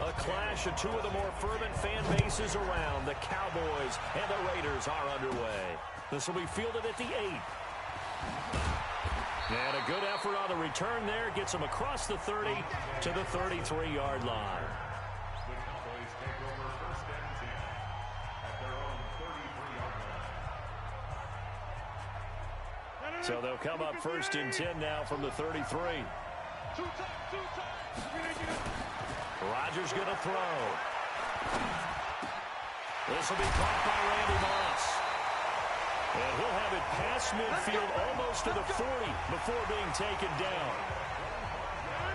A clash of two of the more fervent fan bases around. The Cowboys and the Raiders are underway. This will be fielded at the 8. And a good effort on the return there. Gets them across the 30 to the 33-yard line. So they'll come up 1st and 10 now from the 33. Rodgers going to throw. This will be caught by Randy Moss. And he'll have it past midfield almost to the 40 before being taken down.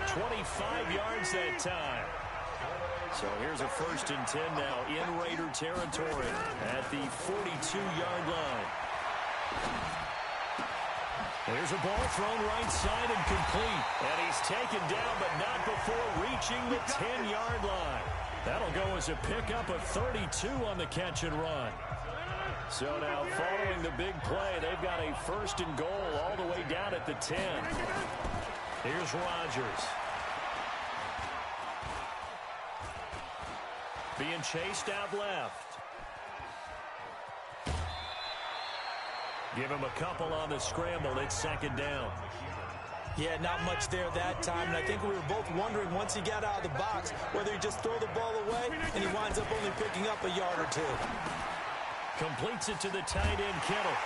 25 yards that time. So here's a 1st and 10 now in Raider territory at the 42-yard line. There's a ball thrown right side and complete. And he's taken down, but not before reaching the 10-yard line. That'll go as a pickup of 32 on the catch and run. So now following the big play, they've got a 1st and goal all the way down at the 10. Here's Rodgers. Being chased out left. Give him a couple on the scramble. It's 2nd down. Yeah, not much there that time. And I think we were both wondering once he got out of the box whether he just throw the ball away and he winds up only picking up a yard or 2. Completes it to the tight end, Kittle.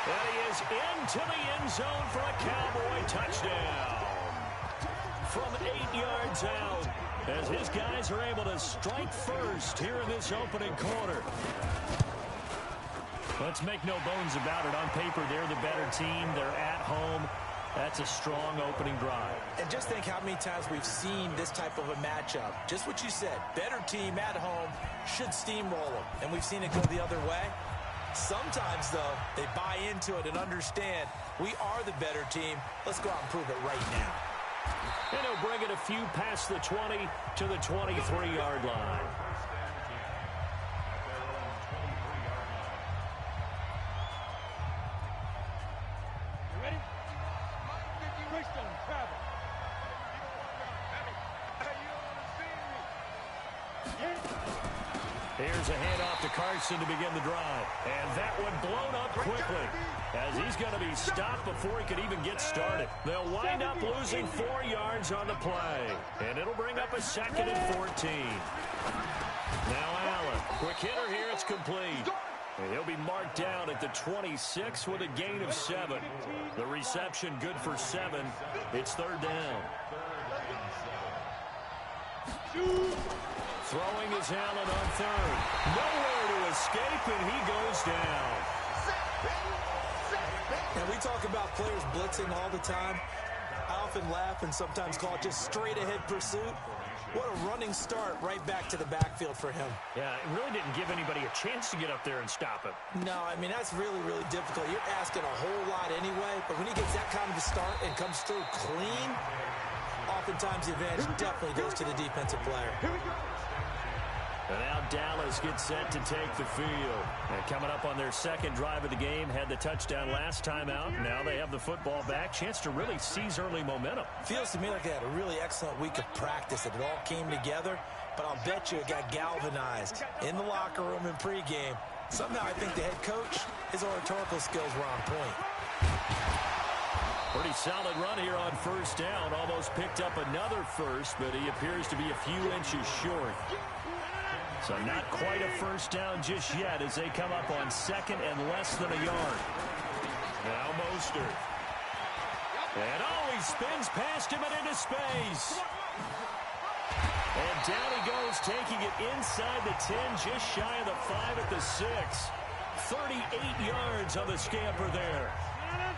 And he is into the end zone for a Cowboy touchdown. From 8 yards out, as his guys are able to strike first here in this opening quarter. Let's make no bones about it. On paper, they're the better team. They're at home. That's a strong opening drive. And just think how many times we've seen this type of a matchup. Just what you said. Better team at home should steamroll them. And we've seen it go the other way. Sometimes, though, they buy into it and understand we are the better team. Let's go out and prove it right now. And he'll bring it a few past the 20 to the 23-yard line. Here's a handoff to Carson to begin the drive. And that one blown up quickly as he's going to be stopped before he could even get started. They'll wind up losing 4 yards on the play. And it'll bring up a 2nd and 14. Now Allen. Quick hitter here. It's complete. And he'll be marked down at the 26 with a gain of 7. The reception good for 7. It's 3rd down. Throwing is Allen on 3rd. Nowhere to escape, and he goes down. And we talk about players blitzing all the time. I often laugh and sometimes call it just straight-ahead pursuit. What a running start right back to the backfield for him. Yeah, it really didn't give anybody a chance to get up there and stop him. No, I mean, that's really, really difficult. You're asking a whole lot anyway, but when he gets that kind of a start and comes through clean, oftentimes the advantage definitely goes to the defensive player. And now Dallas gets set to take the field. And coming up on their 2nd drive of the game, had the touchdown last time out. Now they have the football back. Chance to really seize early momentum. Feels to me like they had a really excellent week of practice. It all came together, but I'll bet you it got galvanized in the locker room in pregame. Somehow I think the head coach, his oratorical skills were on point. Pretty solid run here on 1st down. Almost picked up another first, but he appears to be a few inches short. So not quite a 1st down just yet as they come up on 2nd and less than a yard. Now Mostert. And he spins past him and into space. And down he goes, taking it inside the 10, just shy of the 5 at the 6. 38 yards on the scamper there.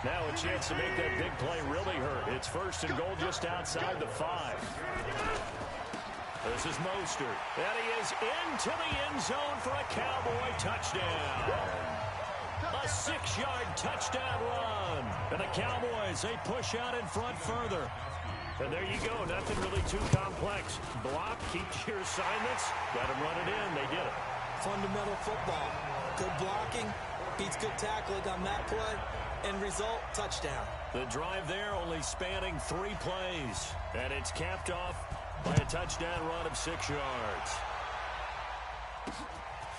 Now a chance to make that big play really hurt. It's 1st and goal just outside the 5. This is Mostert. And he is into the end zone for a Cowboy touchdown. A 6-yard touchdown run. And the Cowboys, they push out in front further. And there you go. Nothing really too complex. Block, keep your assignments. Let them run it in. They did it. Fundamental football. Good blocking. Beats good tackling on that play. End result, touchdown. The drive there only spanning 3 plays. And it's capped off by a touchdown run of 6 yards.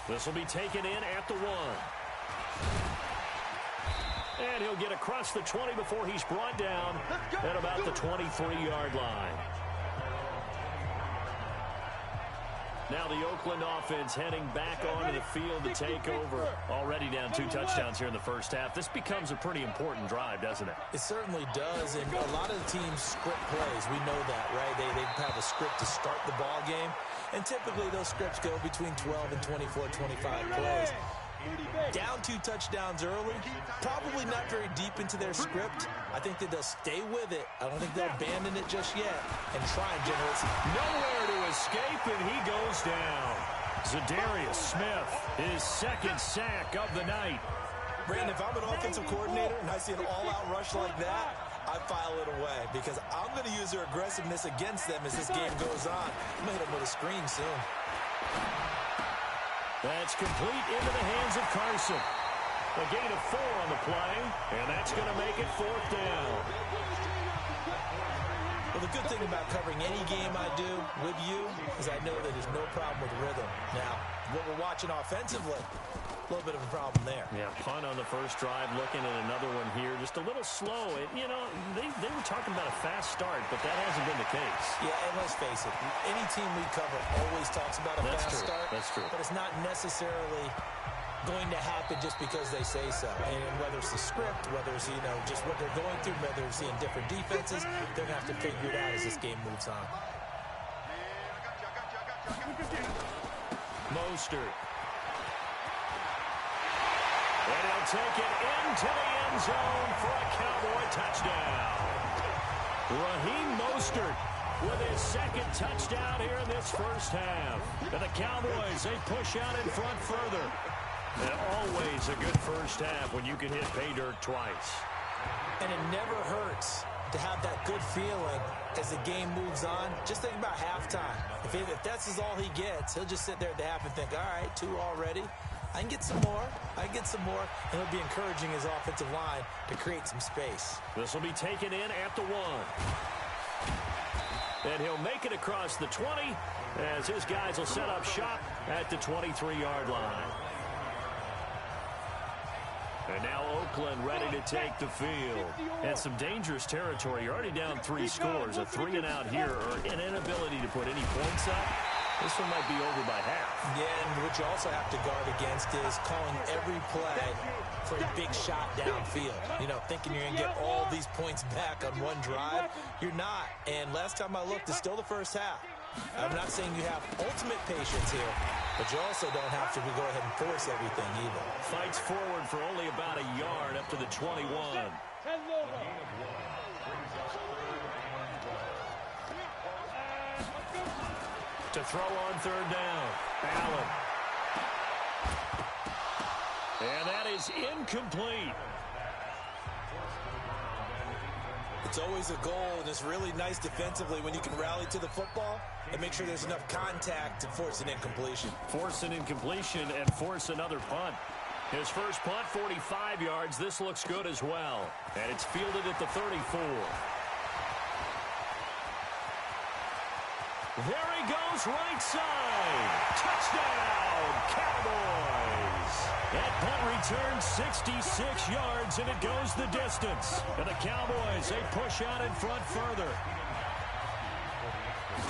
This will be taken in at the 1. And he'll get across the 20 before he's brought down at about the 23-yard line. Now the Oakland offense heading back onto the field to take over. Already down 2 touchdowns here in the first half. This becomes a pretty important drive, doesn't it? It certainly does, and a lot of the teams script plays. We know that, right? They have a script to start the ball game, and typically those scripts go between 12 and 24, 25 plays. Down 2 touchdowns early, probably not very deep into their script. I think that they'll stay with it. I don't think they'll abandon it just yet and try and generate some. Nowhere to escape, and he goes down. Zadarius Smith, his 2nd sack of the night. Brandon, if I'm an offensive coordinator and I see an all-out rush like that, I file it away because I'm going to use their aggressiveness against them as this game goes on. I'm going to hit them with a screen soon. That's complete into the hands of Carson. A gain of 4 on the play, and that's going to make it 4th down. Well, the good thing about covering any game I do with you is I know that there's no problem with rhythm. Now, what we're watching offensively, a little bit of a problem there. Yeah, punt on the first drive, looking at another one here. Just a little slow. You know, they were talking about a fast start, but that hasn't been the case. Yeah, and let's face it, any team we cover always talks about a fast start. That's true. But it's not necessarily going to happen just because they say so. And whether it's the script, whether it's, just what they're going through, whether it's seeing different defenses, they're going to have to figure it out as this game moves on. Mostert. And he'll take it into the end zone for a Cowboy touchdown. Raheem Mostert with his 2nd touchdown here in this first half. And the Cowboys, they push out in front further. And always a good first half when you can hit pay dirt twice. And it never hurts to have that good feeling as the game moves on. Just think about halftime. If that's all he gets, he'll just sit there at the half and think, all right, 2 already. I can get some more. And he'll be encouraging his offensive line to create some space. This will be taken in at the 1. And he'll make it across the 20 as his guys will set up shop at the 23-yard line. And now Oakland ready to take the field. And some dangerous territory. You're already down 3 scores. A 3-and-out here or an inability to put any points up. This one might be over by half. Yeah, and what you also have to guard against is calling every play for a big shot downfield. Thinking you're going to get all these points back on one drive. You're not. And last time I looked, it's still the first half. I'm not saying you have ultimate patience here, but you also don't have to go ahead and force everything either. Fights forward for only about a yard up to the 21. To throw on 3rd down. Allen. And that is incomplete. It's always a goal, and it's really nice defensively when you can rally to the football and make sure there's enough contact to force an incompletion. Force an incompletion and force another punt. His first punt, 45 yards. This looks good as well. And it's fielded at the 34. There he goes, right side. Touchdown, Cowboys. That punt returns 66 yards, and it goes the distance. And the Cowboys, they push out in front further.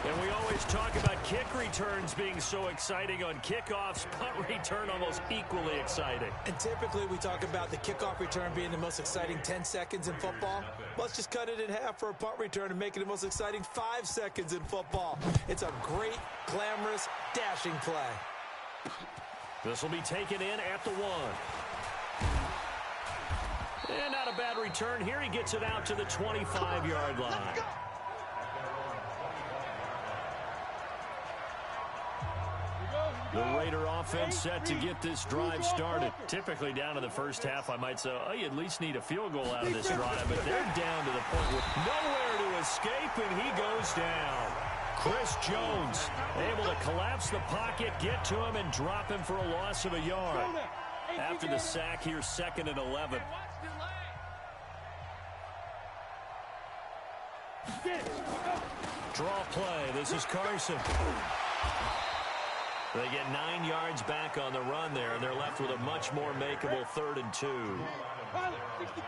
And we always talk about kick returns being so exciting on kickoffs. Punt return almost equally exciting. And typically we talk about the kickoff return being the most exciting 10 seconds in football. Let's just cut it in half for a punt return and make it the most exciting 5 seconds in football. It's a great, glamorous, dashing play. This will be taken in at the 1. And not a bad return here. He gets it out to the 25-yard line. The Raider offense set to get this drive started. Typically down to the first half, I might say, oh, you at least need a field goal out of this drive. But they're down to the point with nowhere to escape, and he goes down. Chris Jones able to collapse the pocket, get to him, and drop him for a loss of a yard. After the sack here, 2nd and 11. Draw play. This is Carson. They get 9 yards back on the run there, and they're left with a much more makeable 3rd and 2.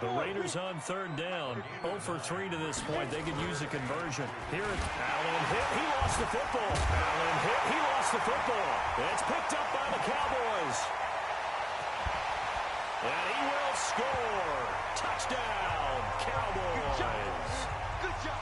The Raiders on 3rd down. 0 for 3 to this point. They could use a conversion. Here, Allen hit. He lost the football. Allen hit. He lost the football. It's picked up by the Cowboys. And he will score. Touchdown, Cowboys. Good job.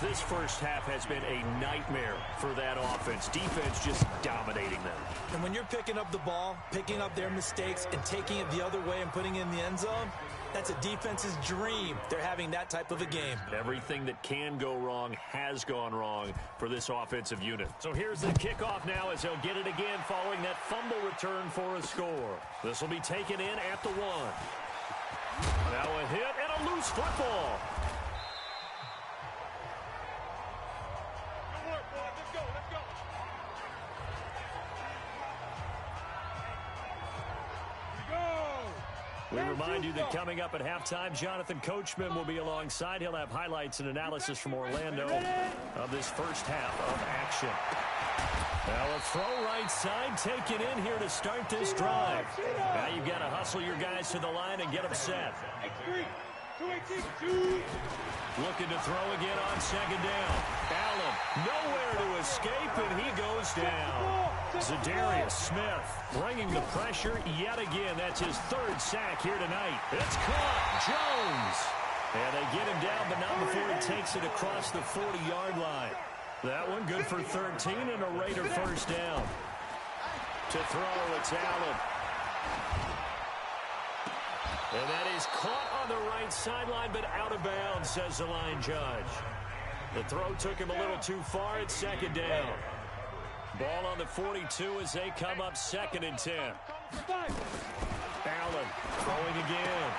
This first half has been a nightmare for that offense. Defense just dominating them. And when you're picking up the ball, picking up their mistakes, and taking it the other way and putting it in the end zone, that's a defense's dream. They're having that type of a game. Everything that can go wrong has gone wrong for this offensive unit. So here's the kickoff now as they'll get it again following that fumble return for a score. This will be taken in at the 1. Now a hit and a loose football. We remind you that coming up at halftime, Jonathan Coachman will be alongside. He'll have highlights and analysis from Orlando of this first half of action. Now a throw right side taken in here to start this drive. Now you've got to hustle your guys to the line and get them set. Looking to throw again on 2nd down. Allen nowhere to escape, and he goes down. Zadarius Smith bringing the pressure yet again. That's his 3rd sack here tonight. It's caught. Jones. And they get him down, but not before he takes it across the 40-yard line. That one good for 13 and a Raider first down. To throw, it's Allen. And that is caught on the right sideline, but out of bounds, says the line judge. The throw took him a little too far. It's 2nd down. Ball on the 42 as they come up 2nd and 10. Allen throwing again.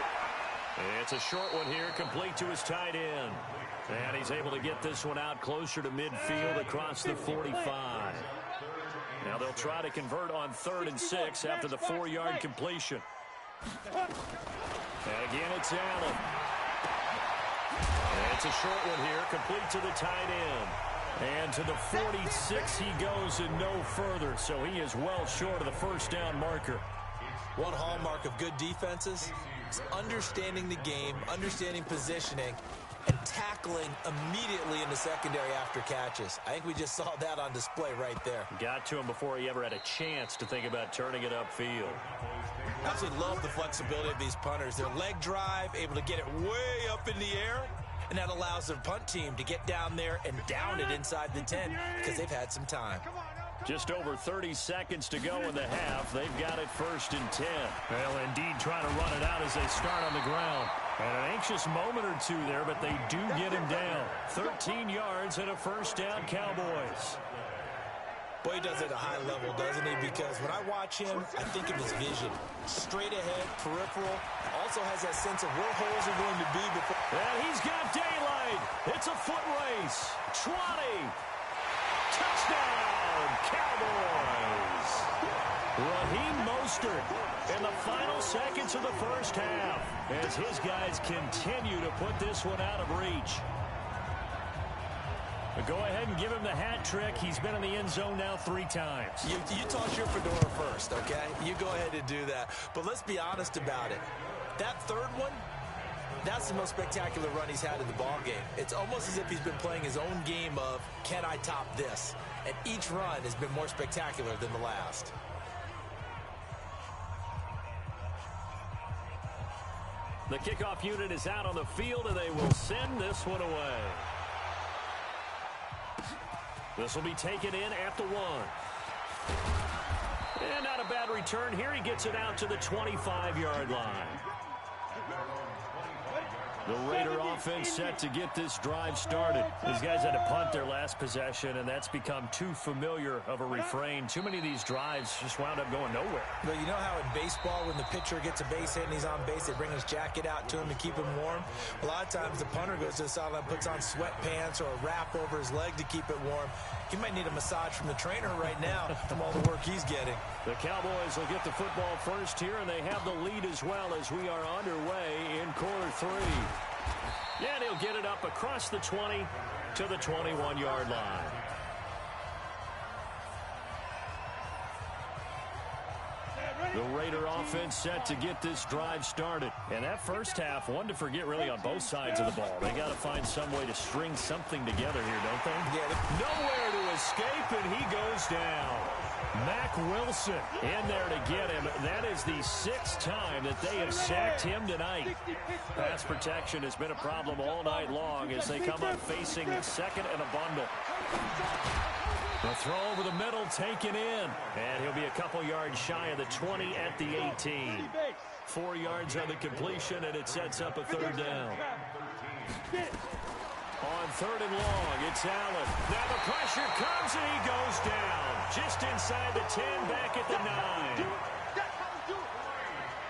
It's a short one here, complete to his tight end. And he's able to get this one out closer to midfield across the 45. Now they'll try to convert on 3rd and 6 after the 4-yard completion. And again, it's Allen. And it's a short one here, complete to the tight end. And to the 46 he goes and no further, so he is well short of the first down marker. One hallmark of good defenses is understanding the game, understanding positioning, and tackling immediately in the secondary after catches. I think we just saw that on display right there. Got to him before he ever had a chance to think about turning it upfield. I absolutely love the flexibility of these punters. Their leg drive, able to get it way up in the air, and that allows their punt team to get down there and down it inside the 10 because they've had some time. Just over 30 seconds to go in the half. They've got it 1st and 10. Well, indeed, trying to run it out as they start on the ground. And an anxious moment or two there, but they do get him down. 13 yards and a first down, Cowboys. Boy, he does it at a high level, doesn't he? Because when I watch him, I think of his vision. Straight ahead, peripheral. Also has that sense of where holes are going to be before. And he's got daylight. It's a foot race. 20. Touchdown, Cowboys. Raheem Mostert in the final seconds of the first half as his guys continue to put this one out of reach. But go ahead and give him the hat trick. He's been in the end zone now 3 times. You toss your fedora first, okay? You go ahead and do that. But let's be honest about it. That 3rd one, that's the most spectacular run he's had in the ballgame. It's almost as if he's been playing his own game of, can I top this? And each run has been more spectacular than the last. The kickoff unit is out on the field, and they will send this one away. This will be taken in at the 1. And not a bad return here. He gets it out to the 25-yard line. The Raider offense set to get this drive started. These guys had to punt their last possession, and that's become too familiar of a refrain. Too many of these drives just wound up going nowhere. But you know how in baseball, when the pitcher gets a base hit and he's on base, they bring his jacket out to him to keep him warm? A lot of times the punter goes to the sideline, puts on sweatpants or a wrap over his leg to keep it warm. He might need a massage from the trainer right now from all the work he's getting. The Cowboys will get the football first here, and they have the lead as well as we are underway in quarter 3. And he'll get it up across the 20 to the 21-yard line. The Raider offense set to get this drive started. And that first half, one to forget really on both sides of the ball. They got to find some way to string something together here, don't they? Yeah. Nowhere to escape, and he goes down. Mack Wilson in there to get him. That is the 6th time that they have sacked him tonight. Pass protection has been a problem all night long as they come up facing second and a bundle. The throw over the middle taken in. And he'll be a couple yards shy of the 20 at the 18. 4 yards on the completion, and it sets up a third down. On third and long, it's Allen. Now the pressure comes, and he goes down. Just inside the 10, back at the 9.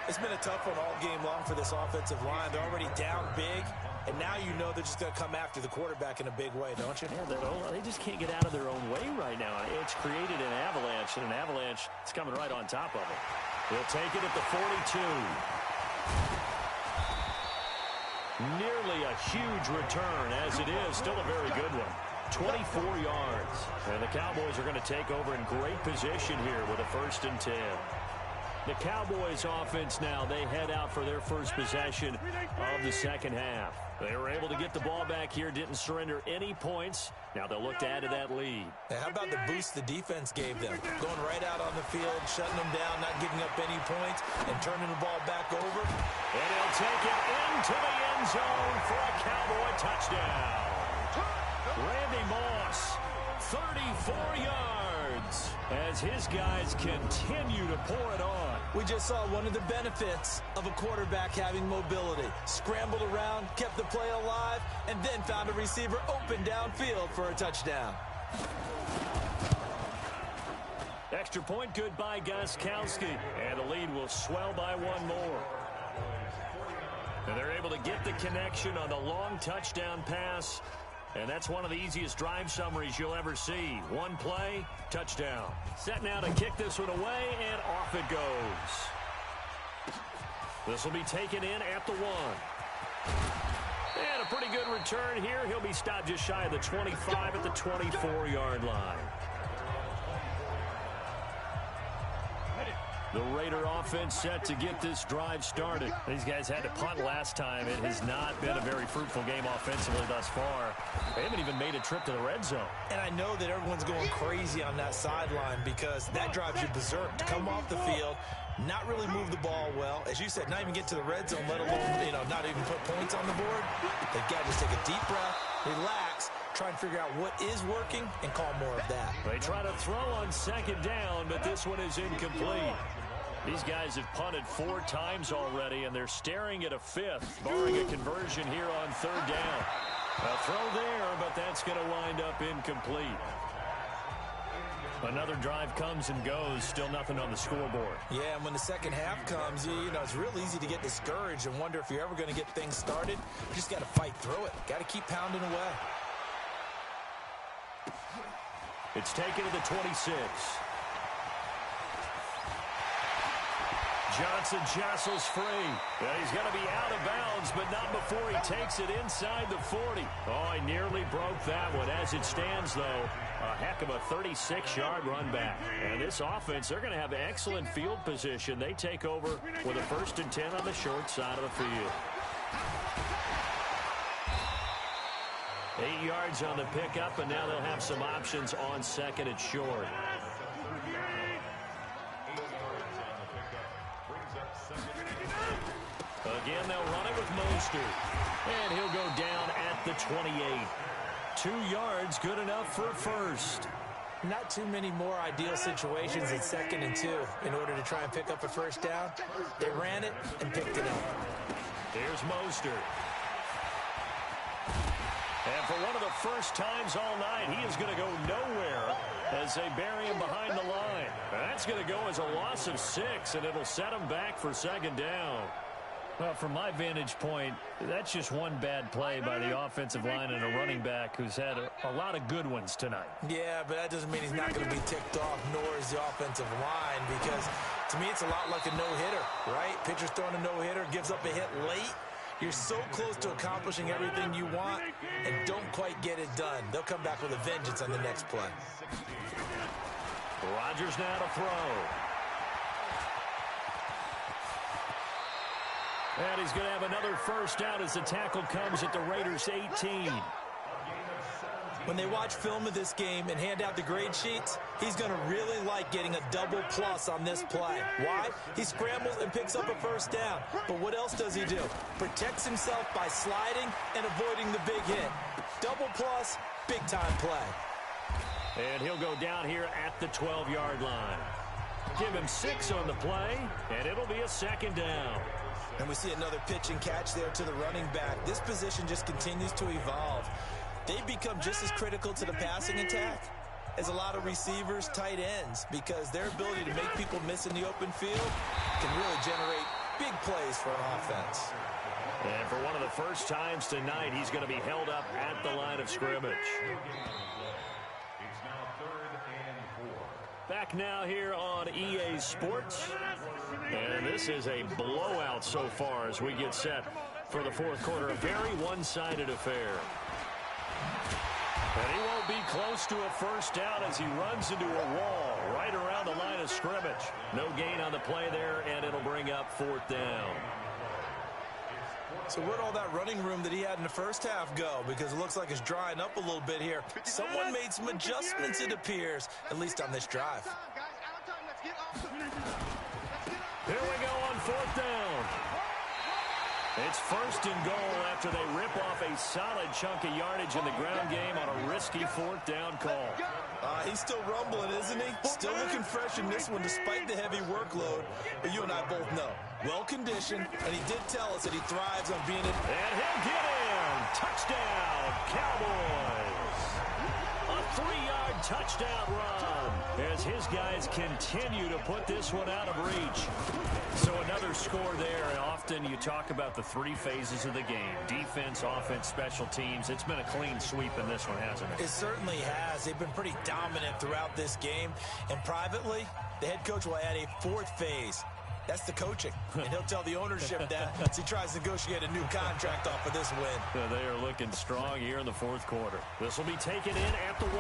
It's been a tough one all game long for this offensive line. They're already down big, and now you know they're just going to come after the quarterback in a big way, don't you? Yeah, they just can't get out of their own way right now. It's created an avalanche, and an avalanche is coming right on top of it. He'll take it at the 42. Nearly a huge return, as it is. Still a very good one. 24 yards. And the Cowboys are going to take over in great position here with a 1st and 10. The Cowboys offense now, they head out for their first possession of the second half. They were able to get the ball back here, didn't surrender any points. Now they'll look to add to that lead. Now, how about the boost the defense gave them? Going right out on the field, shutting them down, not giving up any points, and turning the ball back over. And he'll take it into the end zone for a Cowboy touchdown. Randy Moss, 34 yards, as his guys continue to pour it on. We just saw one of the benefits of a quarterback having mobility. Scrambled around, kept the play alive, and then found a receiver open downfield for a touchdown. Extra point good by Gostkowski, and the lead will swell by one more. And they're able to get the connection on the long touchdown pass. And that's one of the easiest drive summaries you'll ever see. One play, touchdown. Set now to kick this one away, and off it goes. This will be taken in at the 1. And a pretty good return here. He'll be stopped just shy of the 25 at the 24-yard line. The Raider offense set to get this drive started. These guys had to punt last time. It has not been a very fruitful game offensively thus far. They haven't even made a trip to the red zone. And I know that everyone's going crazy on that sideline because that drives you berserk. To come off the field, not really move the ball well. As you said, not even get to the red zone, let alone, not even put points on the board. They've got to just take a deep breath, relax, try and figure out what is working and call more of that. They try to throw on second down, but this one is incomplete. These guys have punted 4 times already, and they're staring at a 5th, barring a conversion here on third down. A throw there, but that's going to wind up incomplete. Another drive comes and goes, still nothing on the scoreboard. Yeah, and when the second half comes, it's real easy to get discouraged and wonder if you're ever going to get things started. You just got to fight through it. Got to keep pounding away. It's taken to the 26. Johnson jostles free. He's going to be out of bounds, but not before he takes it inside the 40. Oh, he nearly broke that one. As it stands, though, a heck of a 36-yard run back. And this offense, they're going to have excellent field position. They take over with a 1st and 10 on the short side of the field. 8 yards on the pickup, and now they'll have some options on second and short. Again, they'll run it with Mostert. And he'll go down at the 28. 2 yards, good enough for a first. Not too many more ideal situations at 2nd and 2 in order to try and pick up a first down. They ran it and picked it up. Here's Mostert. And for one of the first times all night, he is going to go nowhere as they bury him behind the line. That's going to go as a loss of 6, and it'll set him back for second down. Well, from my vantage point, that's just one bad play by the offensive line and a running back who's had a lot of good ones tonight. Yeah, but that doesn't mean he's not going to be ticked off, nor is the offensive line, because to me it's a lot like a no-hitter, right? Pitcher's throwing a no-hitter, gives up a hit late. You're so close to accomplishing everything you want and don't quite get it done. They'll come back with a vengeance on the next play. Rodgers now to throw. And he's going to have another first down as the tackle comes at the Raiders' 18. When they watch film of this game and hand out the grade sheets, he's going to really like getting a double plus on this play. Why? He scrambles and picks up a first down. But what else does he do? Protects himself by sliding and avoiding the big hit. Double plus, big-time play. And he'll go down here at the 12-yard line. Give him 6 on the play, and it'll be a second down. And we see another pitch and catch there to the running back. This position just continues to evolve. They become just as critical to the passing attack as a lot of receivers, tight ends, because their ability to make people miss in the open field can really generate big plays for an offense. And for one of the first times tonight, he's going to be held up at the line of scrimmage. Back now here on EA Sports. And this is a blowout so far as we get set for the fourth quarter. A very one-sided affair. And he won't be close to a first down as he runs into a wall right around the line of scrimmage. No gain on the play there, and it'll bring up fourth down. So where'd all that running room that he had in the first half go? Because it looks like it's drying up a little bit here. Someone made some adjustments, it appears, at least on this drive. Here we go on fourth down. It's first and goal after they rip off a solid chunk of yardage in the ground game on a risky fourth down call. He's still rumbling, isn't he? Still looking fresh in this one despite the heavy workload. But you and I both know, well-conditioned, and he did tell us that he thrives on being in. And he'll get in. Touchdown, Cowboys. A 3-yard touchdown run as his guys continue to put this one out of reach. So another score there. And often you talk about the 3 phases of the game: defense, offense, special teams. It's been a clean sweep in this one, hasn't it? It certainly has. They've been pretty dominant throughout this game. And privately, the head coach will add a 4th phase. That's the coaching. And he'll tell the ownership that as he tries to negotiate a new contract off of this win. They are looking strong here in the fourth quarter. This will be taken in at the 1.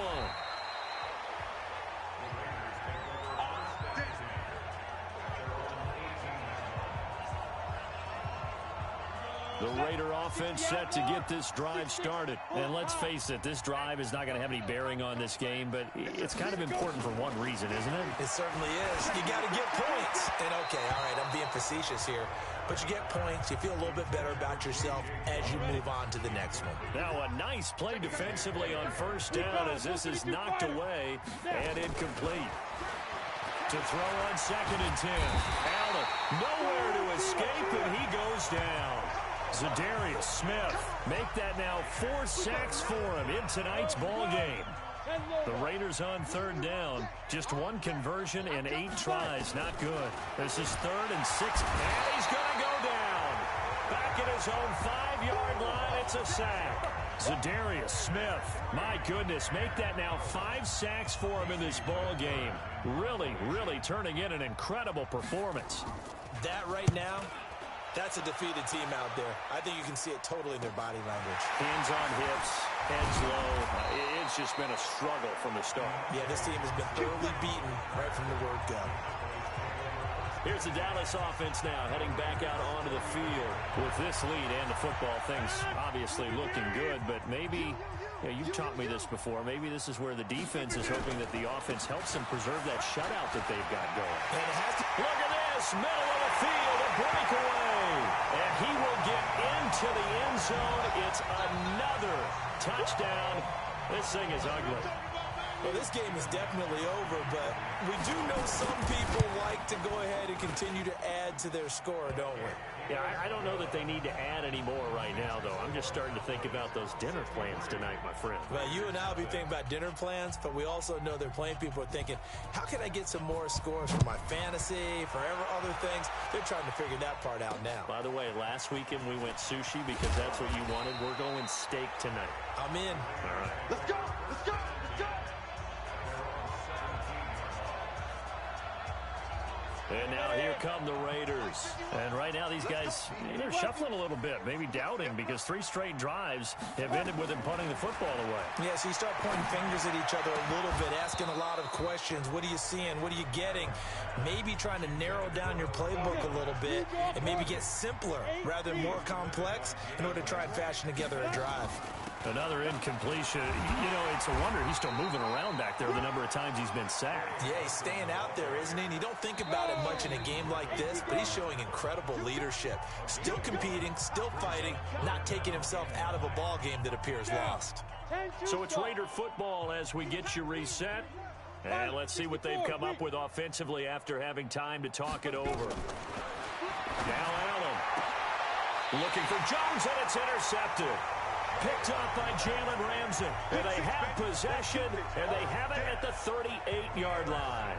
The Raider offense set to get this drive started. And let's face it, this drive is not going to have any bearing on this game, but it's kind of important for one reason, isn't it? It certainly is. You got to get points. And okay, all right, I'm being facetious here. But you get points, you feel a little bit better about yourself as you move on to the next one. Now a nice play defensively on first down as this is knocked away and incomplete. To throw on 2nd and 10. Allen nowhere to escape, and he goes down. Zadarius Smith make that now 4 sacks for him in tonight's ball game. The Raiders on 3rd down. Just 1 conversion and 8 tries. Not good. This is 3rd and 6. And he's going to go down. Back at his own 5-yard line. It's a sack. Zadarius Smith, my goodness, make that now 5 sacks for him in this ball game. Really, really turning in an incredible performance. That right now, that's a defeated team out there. I think you can see it totally in their body language. Hands on hips, heads low. It's just been a struggle from the start. Yeah, this team has been thoroughly beaten right from the word go. Here's the Dallas offense now heading back out onto the field. With this lead and the football, things obviously looking good, but maybe, you've taught me this before, maybe this is where the defense is hoping that the offense helps them preserve that shutout that they've got going. And it has to. Look at this, middle of the field, a breakaway. And he will get into the end zone. It's another touchdown. This thing is ugly. Well, this game is definitely over, but we do know some people like to go ahead and continue to add to their score, don't we? Yeah, I don't know that they need to add any more right now, though. I'm just starting to think about those dinner plans tonight, my friend. Well, you and I will be thinking about dinner plans, but we also know they're playing people are thinking, how can I get some more scores for my fantasy, for other things? They're trying to figure that part out now. By the way, last weekend we went sushi because that's what you wanted. We're going steak tonight. I'm in. All right. Let's go! Let's go! Let's go! And now here come the Raiders. And right now these guys, they're shuffling a little bit, maybe doubting, because 3 straight drives have ended with them punting the football away. Yeah, so you start pointing fingers at each other a little bit, asking a lot of questions. What are you seeing? What are you getting? Maybe trying to narrow down your playbook a little bit and maybe get simpler rather than more complex in order to try and fashion together a drive. Another incompletion. You know, it's a wonder he's still moving around back there the number of times he's been sacked. Yeah, he's staying out there, isn't he? And you don't think about it much in a game like this, but he's showing incredible leadership. Still competing, still fighting, not taking himself out of a ball game that appears lost. So it's Raider football as we get you reset. And let's see what they've come up with offensively after having time to talk it over. Now Allen looking for Jones, and it's intercepted. Picked up by Jalen Ramsey. And they have possession, and they have it at the 38-yard line.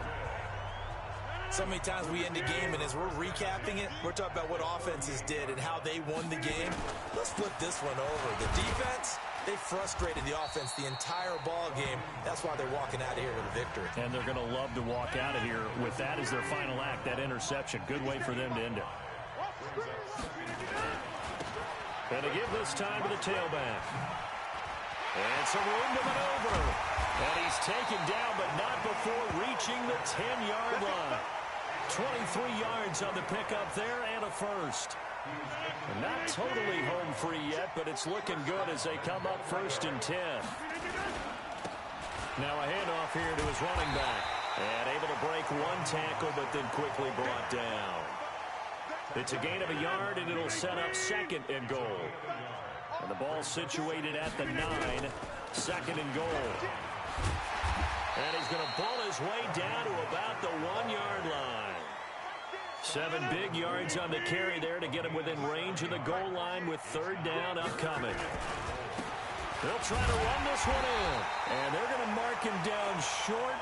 So many times we end a game, and as we're recapping it, we're talking about what offenses did and how they won the game. Let's flip this one over. The defense, they frustrated the offense the entire ball game. That's why they're walking out of here with a victory. And they're going to love to walk out of here with that as their final act, that interception. Good way for them to end it. And to give this time to the tailback. And some room to maneuver. And he's taken down, but not before reaching the 10-yard line. 23 yards on the pickup there and a first. And not totally home free yet, but it's looking good as they come up 1st and 10. Now a handoff here to his running back. And able to break 1 tackle, but then quickly brought down. It's a gain of a yard, and it'll set up 2nd and goal. And the ball situated at the 9, 2nd and goal. And he's going to pull his way down to about the 1-yard line. 7 big yards on the carry there to get him within range of the goal line with 3rd down upcoming. They'll try to run this one in. And they're going to mark him down short,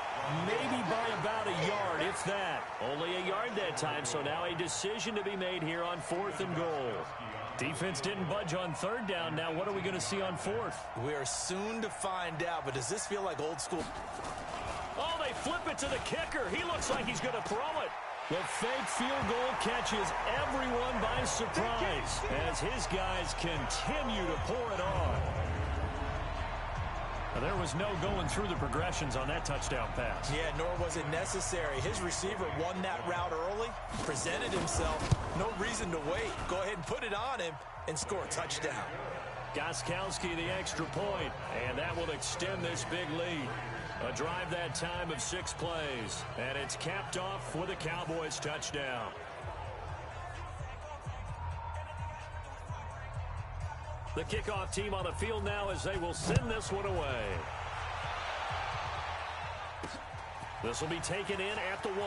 maybe by about a yard, if that. Only a yard that time, so now a decision to be made here on 4th and goal. Defense didn't budge on 3rd down. Now what are we going to see on 4th? We are soon to find out, but does this feel like old school? Oh, they flip it to the kicker. He looks like he's going to throw it. The fake field goal catches everyone by surprise as his guys continue to pour it on. Now, there was no going through the progressions on that touchdown pass. Yeah, nor was it necessary. His receiver won that route early, presented himself, no reason to wait. Go ahead and put it on him and score a touchdown. Gostkowski the extra point, and that will extend this big lead. A drive that time of 6 plays, and it's capped off with a Cowboys touchdown. The kickoff team on the field now as they will send this one away. This will be taken in at the 1.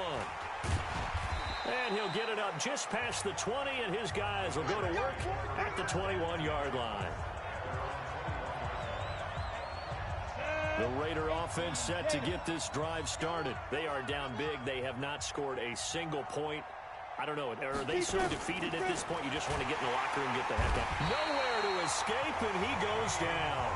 And he'll get it up just past the 20, and his guys will go to work at the 21-yard line. The Raider offense set to get this drive started. They are down big. They have not scored a single point. I don't know, are they so defeated at this point you just want to get in the locker room and get the heck out? Nowhere to escape, and he goes down.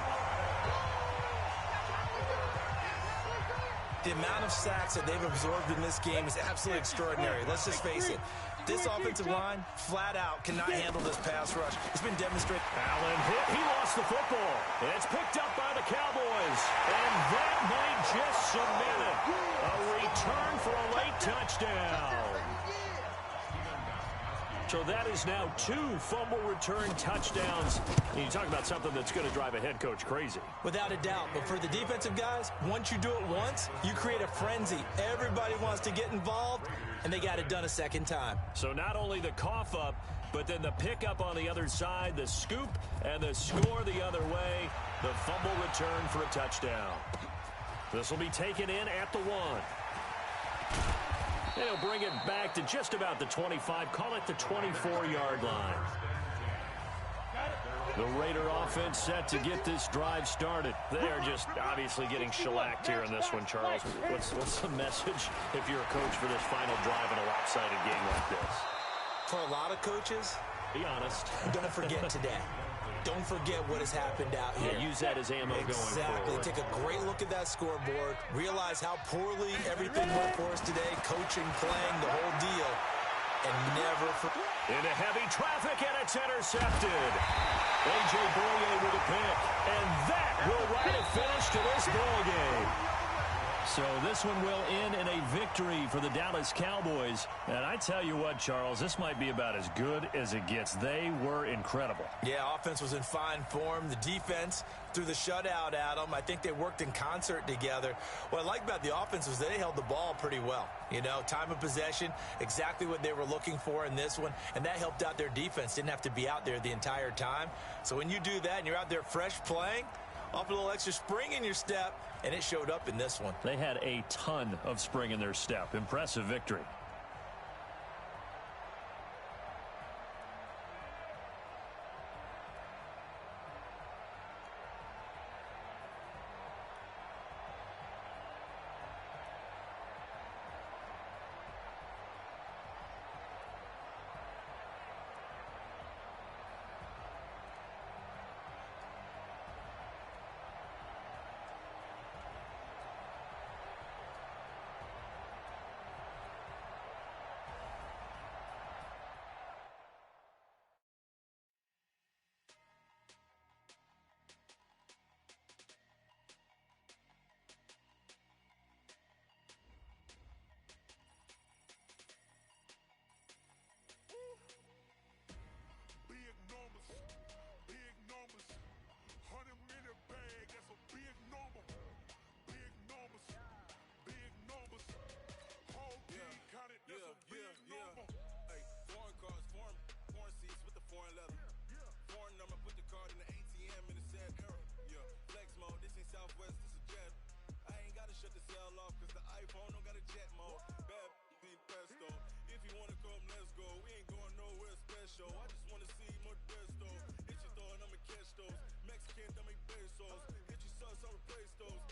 The amount of sacks that they've absorbed in this game is absolutely extraordinary. Let's just face it. This offensive line, flat out, cannot handle this pass rush. It's been demonstrated. Allen hit. He lost the football. And it's picked up by the Cowboys. And that might just cement it. A return for a late touchdown. So that is now 2 fumble return touchdowns. And you talk about something that's going to drive a head coach crazy. Without a doubt. But for the defensive guys, once you do it once, you create a frenzy. Everybody wants to get involved, and they got it done a second time. So not only the cough up, but then the pickup on the other side, the scoop, and the score the other way. The fumble return for a touchdown. This will be taken in at the 1. And he'll bring it back to just about the 25. Call it the 24-yard line. The Raider offense set to get this drive started. They are just obviously getting shellacked here in this one, Charles. What's the message if you're a coach for this final drive in a lopsided game like this? For a lot of coaches, be honest, don't forget today. don't forget what has happened out here. Yeah, use that as ammo going forward. Exactly. Take a great look at that scoreboard. Realize how poorly everything went for us today. Coaching, playing, the whole deal. And never forget. Into heavy traffic, and it's intercepted. A.J. Boye with a pick. And that will write a finish to this ball game. So this one will end in a victory for the Dallas Cowboys. And I tell you what, Charles, this might be about as good as it gets. They were incredible. Yeah, offense was in fine form. The defense threw the shutout at them. I think they worked in concert together. What I like about the offense was they held the ball pretty well. You know, time of possession, exactly what they were looking for in this one. And that helped out their defense. Didn't have to be out there the entire time. So when you do that and you're out there fresh playing, off a little extra spring in your step, and it showed up in this one. They had a ton of spring in their step. Impressive victory. I just wanna see more Mexican, dummy pesos. Hit your sus, I'll replace those.